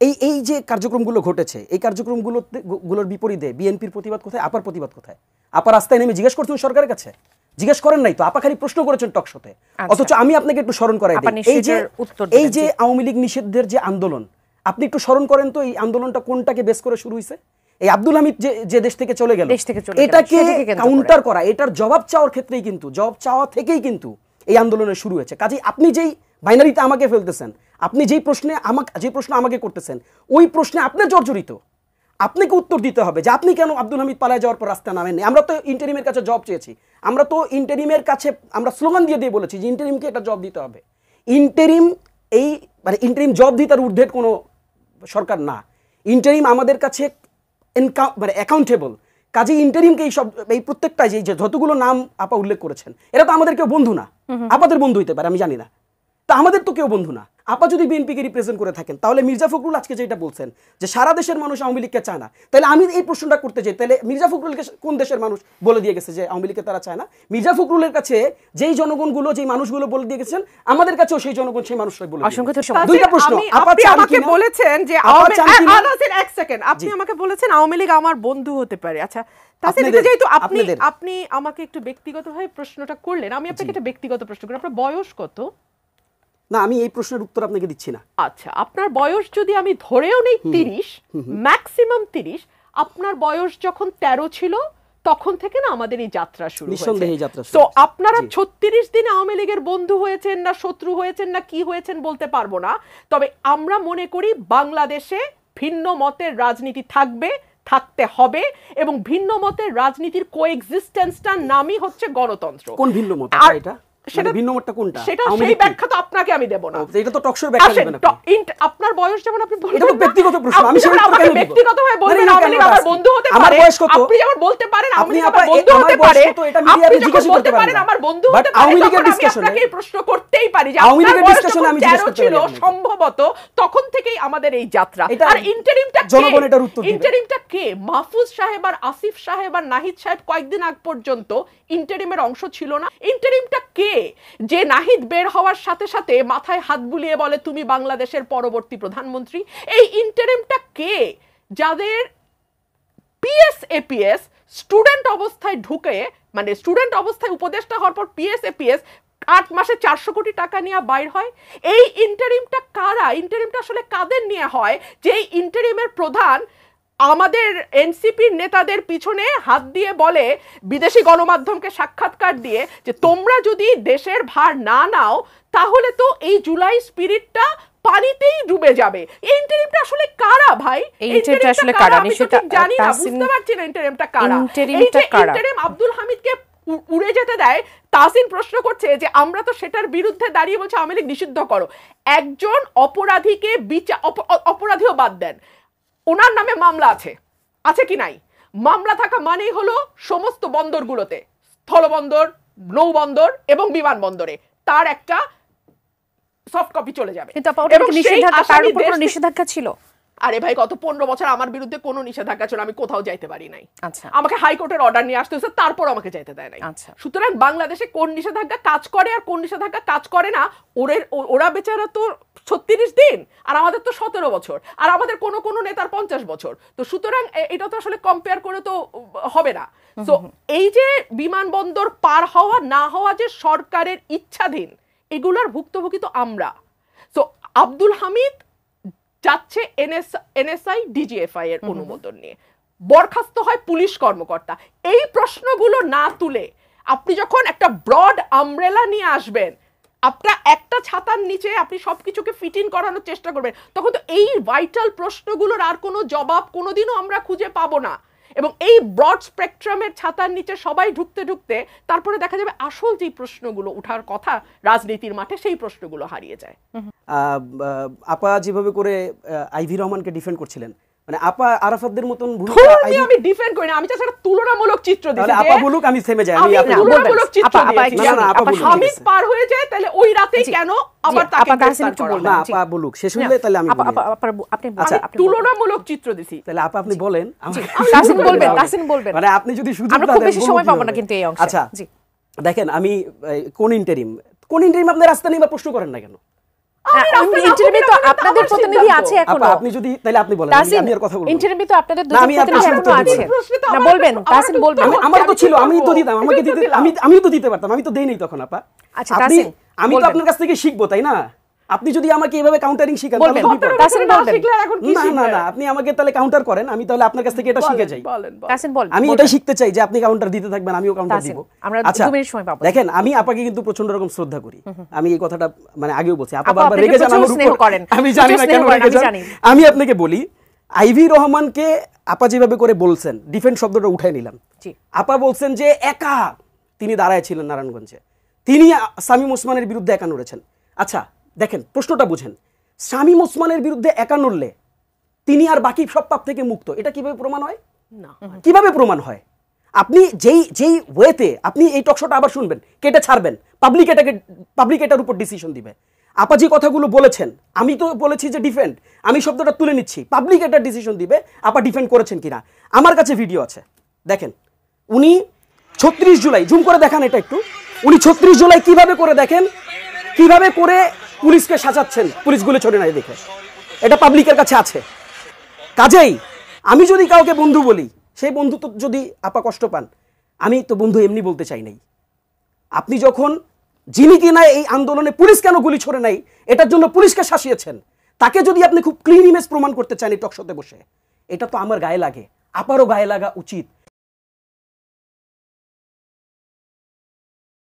এই এই যে কার্যক্রমগুলো ঘটেছে, এই কার্যক্রমগুলোর বিপরীতে বিএনপির প্রতিবাদ কোথায়, আপার প্রতিবাদ কোথায়? আপা রাস্তায় নেমে জিজ্ঞেস করছেন সরকারের কাছে? জিজ্ঞেস করেন নাই তো, আপা খালি প্রশ্ন করেছেন টকশোতে। অথচ আমি আপনাকে একটু স্মরণ করাই দিই, এই যে আওয়ামী লীগ নিষিদ্ধের যে আন্দোলন, আপনি একটু স্মরণ করেন তো এই আন্দোলনটা কোনটাকে বেস করে শুরু হয়েছে? এই আব্দুল হামিদ যে দেশ থেকে চলে গেল, এটাকে কাউন্টার করা, এটার জবাব চাওয়ার ক্ষেত্রেই কিন্তু, জবাব চাওয়া থেকেই কিন্তু এই আন্দোলনের শুরু হয়েছে। কাজেই আপনি যেই বাইনারিতে আমাকে ফেলতেছেন, আপনি যেই প্রশ্ন আমাকে করতেছেন, ওই প্রশ্নে আপনি জর্জরিত। আপনাকে উত্তর দিতে হবে যে আপনি কেন আব্দুল হামিদ পালায় যাওয়ার পর রাস্তা নামেননি। আমরা তো ইন্টারিমের কাছে জব চেয়েছি, আমরা তো ইন্টারিমের কাছে আমরা স্লোগান দিয়ে দিয়ে বলেছি যে ইন্টারিমকে এটা জব দিতে হবে। ইন্টারিম এই মানে ইন্টারিম জব দিতে আর ঊর্ধ্বের কোনো সরকার না। ইন্টারিম আমাদের কাছে মানে অ্যাকাউন্টেবল। কাজে ইন্টারিমকে এই প্রত্যেকটা যে যতগুলো নাম আপা উল্লেখ করেছেন, এরা তো আমাদের কেউ বন্ধু না। আপাদের বন্ধু হইতে পারে আমি জানি না, তা আমাদের তো কেউ বন্ধু না। আপা যদি বিএনপিকে রিপ্রেজেন্ট করে থাকেন, তাহলে মির্জা ফখরুল আজকে যেটা বলছেন যে সারা দেশের মানুষ আওয়ামী লীগকে চায় না, তাহলে আমি এই প্রশ্নটা করতে চাই, তাহলে মির্জা ফখরুলকে কোন দেশের মানুষ বলে দিয়ে গেছে যে আওয়ামী লীগকে তারা চায় না? মির্জা ফখরুলের কাছে যেই জনগণগুলো, যেই মানুষগুলো বলে দিয়ে গেছেন, আমাদের কাছেও সেই জনগণ, সেই মানুষরাই বলে। দুইটা প্রশ্ন। আপনি আমাকে বলেছেন যে এক সেকেন্ড, আপনি আমাকে বলেছেন আওয়ামী লীগ আমার বন্ধু হতে পারে। আচ্ছা, যেহেতু আপনি আমাকে একটু ব্যক্তিগতভাবে প্রশ্নটা করলেন, আমি আপনাকে একটা ব্যক্তিগত প্রশ্ন করি। আপনার বয়স কত? না, আমি এই প্রশ্নের উত্তর আপনাকে দিচ্ছি না। আচ্ছা, আপনার বয়স যদি আমি ধরেও নেই 30, ম্যাক্সিমাম 30, আপনার বয়স যখন 13 ছিল তখন থেকে না আমাদের এই যাত্রা শুরু হয়েছে। তো আপনারা 36 দিনে আওয়ামী লীগের বন্ধু হয়েছেন না শত্রু হয়েছেন না কি হয়েছেন বলতে পারবো না, তবে আমরা মনে করি বাংলাদেশে ভিন্ন মতের রাজনীতি থাকবে, থাকতে হবে, এবং ভিন্ন মতের রাজনীতির কোএক্সিস্টেন্সটার নামই হচ্ছে গণতন্ত্র। কোন ভিন্ন মত এটা? সেটা ভিন্ন মতটা কোনটা? সেটা সেই ব্যাখ্যা তো আপনাকে আমি দেব না। এটা তো টকশোর ব্যাখ্যা দিবেন আপনি। আপনার বয়স যেমন আপনি বলছেন, এটা তো ব্যক্তিগত প্রশ্ন, আমি সেটা আমাকে ব্যক্তিগতভাবে বলবেন আওয়ামী লীগ আমার বন্ধু হতে পারে। আমার বয়স কত? আপনি যেমন বলতে পারেন আওয়ামী লীগ আমার বন্ধু হতে পারে, আপনি জিজ্ঞেস করতে পারেন আমার বন্ধু হতে পারে, আওয়ামী লীগের ডিসকাশনে আপনাকে এই প্রশ্ন করতেই পারি যে আওয়ামী লীগের ডিসকাশনে আমি জিজ্ঞেস করতে পারি সম্ভবত তখন থেকেই আমাদের এই যাত্রা। আর ইন্টারিমটা জনগণ এটার উত্তর দিবে। ইন্টারিমটা কে? মাহফুজ সাহেব আর আসিফ সাহেব আর নাহিদ সাহেব কয়েকদিন আগ পর্যন্ত ইন্টারিমের অংশ ছিল না। ইন্টারিমটা কে যে নাহিদ বের হওয়ার সাথে সাথে মাথায় হাত বুলিয়ে বলে তুমি বাংলাদেশের পরবর্তী প্রধানমন্ত্রী? এই ইন্টারিমটা কে যাদের পিএস স্টুডেন্ট অবস্থায় ঢুকে, মানে স্টুডেন্ট অবস্থায় উপদেষ্টা হওয়ার পর পিএস 8 মাসে 400 কোটি টাকা নিয়ে বাইর হয়? এই ইন্টারিমটা কারা? ইন্টারিমটা আসলে কাদের নিয়ে হয় যে ইন্টারিমের প্রধান আমাদের এনসিপির নেতাদের পিছনে হাত দিয়ে বলে, বিদেশি গণমাধ্যমকে সাক্ষাৎকার দিয়ে, যে তোমরা যদি দেশের ভার না নাও তাহলে তো এই জুলাই স্পিরিটটা পানিতেই ডুবে যাবে। এই ইন্টারিমটা আসলে কারা ভাই? ইন্টারিমটা আসলে কারা আমি সেটা জানি না, বুঝতে পারছি না ইন্টারিমটা কারা। এই যে ইন্টারিম আব্দুল হামিদকে উড়ে যেতে দেয়, তাসিন প্রশ্ন করছে যে আমরা তো সেটার বিরুদ্ধে দাঁড়িয়ে বলছি আওয়ামী লীগ নিষিদ্ধ করো। একজন অপরাধীকে অপরাধীও বাদ দেন, ওনার নামে মামলা আছে কি নাই? মামলা থাকা মানেই হলো সমস্ত বন্দরগুলোতে, স্থলবন্দর, নৌবন্দর এবং বিমানবন্দরে তার একটা সফট কপি চলে যাবে। নিষেধাজ্ঞা ছিল। আরে ভাই, গত 15 বছর আমার বিরুদ্ধে কোনো নিষেধাজ্ঞা ছিল, আমি কোথাও যাইতে পারি নাই। আচ্ছা, আমাকে হাইকোর্টের অর্ডার নিয়ে আসতে হচ্ছে, তারপর আমাকে যাইতে দেয় নাই। আচ্ছা, সুতরাং বাংলাদেশে কোন নিষেধাজ্ঞা কাজ করে আর কোন নিষেধাজ্ঞা কাজ করে না, ওরা বেচারা তো 36 দিন আর আমাদের তো 17 বছর, আর আমাদের কোনো নেতার 50 বছর। তো সুতরাং এটা তো আসলে কম্পেয়ার করে তো হবে না। তো এই যে বিমানবন্দর পার হওয়া না হওয়া যে সরকারের ইচ্ছাধীন, এগুলার ভুক্তভোগী তো আমরা। তো আব্দুল হামিদ যাচ্ছে এনএসআই ডিজিএফআই এর অনুমোদন নিয়ে, বরখাস্ত হয় পুলিশ কর্মকর্তা। এই প্রশ্নগুলো না তুলে আপনি যখন একটা ব্রড আমব্রেলা নিয়ে আসবেন, আপনার একটা ছাতার নিচে আপনি সবকিছুকে ফিট ইন করানোর চেষ্টা করবেন, তখন তো এই ভাইটাল প্রশ্নগুলোর আর কোনো জবাব কোনোদিনও আমরা খুঁজে পাবো না। এবং এই ব্রড স্পেকট্রামের ছাতার নিচে সবাই ঢুকতে ঢুকতে তারপরে দেখা যাবে আসল যে প্রশ্নগুলো ওঠার কথা রাজনীতির মাঠে, সেই প্রশ্নগুলো হারিয়ে যায়। আপা যেভাবে করে আইভি রহমানকে ডিফেন্ড করছিলেন, মানে আপা আরাফাতদের মতন আমি ডিফেন্ড করি না, আমি জাস্ট একটা তুলনামূলক চিত্র দিয়েছি। আপা বলুক, আমি থেমে যাই। আমি তুলনামূলক চিত্র দিয়েছি। হামিদ পার হয়ে যায়, তাহলে ওই রাতেই কেন আবার তাকে গ্রেফতার করা হলো? না, আপা বলুক, শেষ হলে তাহলে আমি আপনি তুলনামূলক চিত্র দিছি। তাহলে আপনি বলেন, তাসিন বলবেন। মানে আপনি যদি সুযোগ আমরা খুব বেশি সময় পাবো না কিন্তু এই অংশে। আচ্ছা, দেখেন, আমি কোন ইন্টারিম আপনি রাস্তা নিয়ে প্রশ্ন করেন না কেন? ইন্টারভিউ তো আপনাদের প্রতিনিধি আছে এখনো। আপনি যদি তাহলে আপনি বলেন, আমি আর কথা বলবো। ইন্টারভিউ তো আপনাদের দুজন প্রতিনিধি এখনো আছে না, বলবেন তাহসিন বলবেন। আমার তো ছিল, আমি তো দিতাম, আমাকে দিতে আমিও তো দিতে পারতাম, আমি তো দেইনি তখন আপা। আচ্ছা তাহসিন, আমি তো আপনার কাছ থেকে শিখবো, তাই না? আপনি যদি আমাকে এইভাবে কাউন্টারিং শিখান তাহলে তাহসিন বলবেন। না না, আপনি আমাকে তাহলে কাউন্টার করেন, আমি তাহলে আপনার কাছ থেকে এটা শিখে যাই। তাহসিন বলবেন, আমি এটাই শিখতে চাই যে আপনি কাউন্টার দিতে থাকবেন, আমিও কাউন্টার দিব। আমরা 2 মিনিট সময় পাবো। দেখেন, আমি আপাকে কিন্তু প্রচন্ড রকম শ্রদ্ধা করি, আমি এই কথাটা মানে আগেও বলছি। আপা বারবার রেগে যান আমার উপর, আমি জানি না কেন রেগে যান। আমি আপনাকে বলি, আইভি রহমানকে আপা যেভাবে করে বলছেন, ডিফেন্ড শব্দটা উঠাই নিলাম। আপা বলছেন যে একা তিনি দাঁড়ায় ছিলেন নারায়ণগঞ্জে, তিনি শামীম ওসমানের বিরুদ্ধে একা নড়েছেন। আচ্ছা দেখেন, প্রশ্নটা বুঝেন, শামীম ওসমানের বিরুদ্ধে একা নড়লে তিনি আর বাকি সব পাপ থেকে মুক্ত, এটা কিভাবে প্রমাণ হয়? না, কিভাবে প্রমাণ হয়? আপনি যেই ওয়েতে আপনি এই টকশোটা আবার শুনবেন, কেটে ছাড়বেন, পাবলিক এটার উপর ডিসিশন দিবে। আপা যে কথাগুলো বলেছেন, আমি তো বলেছি যে ডিফেন্ড, আমি শব্দটা তুলে নিচ্ছি, পাবলিক এটার ডিসিশন দিবে আপা ডিফেন্ড করেছেন কিনা। আমার কাছে ভিডিও আছে, দেখেন। উনি 36 জুলাই, জুম করে দেখান এটা একটু, উনি 36 জুলাই কিভাবে করে দেখেন, কিভাবে করে পুলিশকে সাজাচ্ছেন, পুলিশ গুলি ছড়ে নাই দেখে, এটা পাবলিকের কাছে আছে। কাজেই আমি যদি কাউকে বন্ধু বলি, সেই বন্ধু তো যদি আপা কষ্ট পান, আমি তো বন্ধু এমনি বলতে চাই নাই। আপনি যখন যিনি কিনা এই আন্দোলনে পুলিশ কেন গুলি ছড়ে নাই এটার জন্য পুলিশকে শাসিয়েছেন, তাকে যদি আপনি খুব ক্লিন ইমেজ প্রমাণ করতে চান এই টকশোতে বসে, এটা তো আমার গায়ে লাগে, আপারও গায়ে লাগা উচিত।